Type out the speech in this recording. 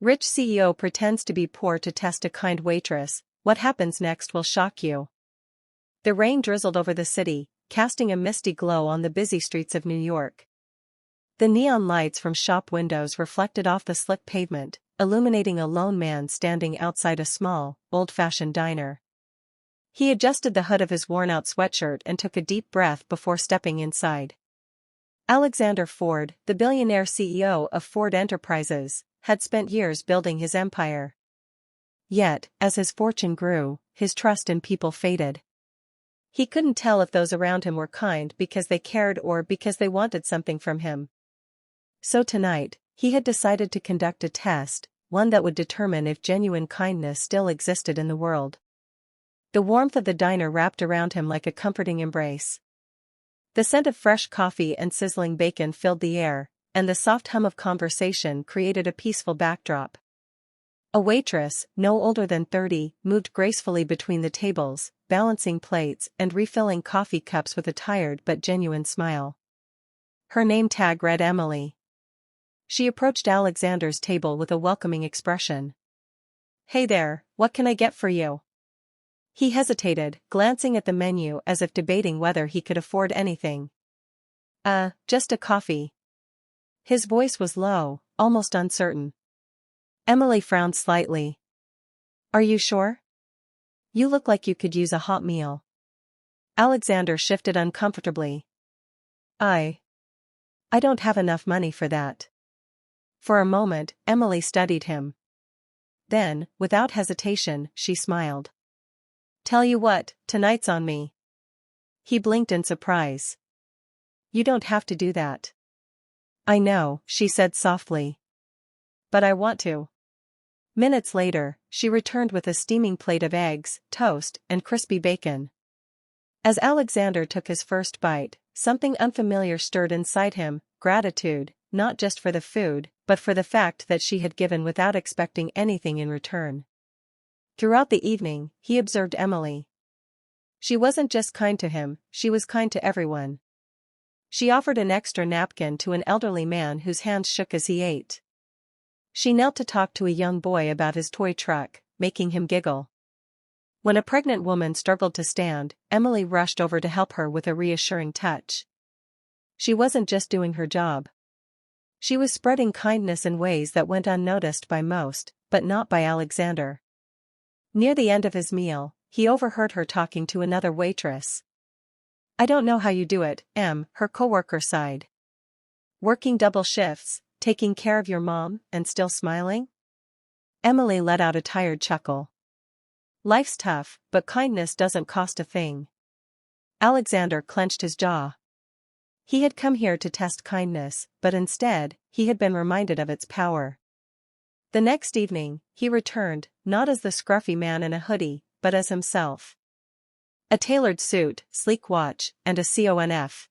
Rich CEO pretends to be poor to test a kind waitress. What happens next will shock you. The rain drizzled over the city, casting a misty glow on the busy streets of New York. The neon lights from shop windows reflected off the slick pavement, illuminating a lone man standing outside a small, old-fashioned diner. He adjusted the hood of his worn-out sweatshirt and took a deep breath before stepping inside. Alexander Ford, the billionaire CEO of Ford Enterprises, had spent years building his empire. Yet, as his fortune grew, his trust in people faded. He couldn't tell if those around him were kind because they cared or because they wanted something from him. So tonight, he had decided to conduct a test, one that would determine if genuine kindness still existed in the world. The warmth of the diner wrapped around him like a comforting embrace. The scent of fresh coffee and sizzling bacon filled the air, and the soft hum of conversation created a peaceful backdrop. A waitress, no older than 30, moved gracefully between the tables, balancing plates and refilling coffee cups with a tired but genuine smile. Her name tag read Emily. She approached Alexander's table with a welcoming expression. "Hey there, what can I get for you?" He hesitated, glancing at the menu as if debating whether he could afford anything. Just a coffee." His voice was low, almost uncertain. Emily frowned slightly. "Are you sure? You look like you could use a hot meal." Alexander shifted uncomfortably. I don't have enough money for that." For a moment, Emily studied him. Then, without hesitation, she smiled. "Tell you what, tonight's on me." He blinked in surprise. "You don't have to do that." "I know," she said softly. "But I want to." Minutes later, she returned with a steaming plate of eggs, toast, and crispy bacon. As Alexander took his first bite, something unfamiliar stirred inside him, gratitude, not just for the food, but for the fact that she had given without expecting anything in return. Throughout the evening, he observed Emily. She wasn't just kind to him, she was kind to everyone. She offered an extra napkin to an elderly man whose hands shook as he ate. She knelt to talk to a young boy about his toy truck, making him giggle. When a pregnant woman struggled to stand, Emily rushed over to help her with a reassuring touch. She wasn't just doing her job. She was spreading kindness in ways that went unnoticed by most, but not by Alexander. Near the end of his meal, he overheard her talking to another waitress. "I don't know how you do it, Em," her coworker sighed. "Working double shifts, taking care of your mom, and still smiling?" Emily let out a tired chuckle. "Life's tough, but kindness doesn't cost a thing." Alexander clenched his jaw. He had come here to test kindness, but instead, he had been reminded of its power. The next evening, he returned, not as the scruffy man in a hoodie, but as himself. A tailored suit, sleek watch, and a CONF.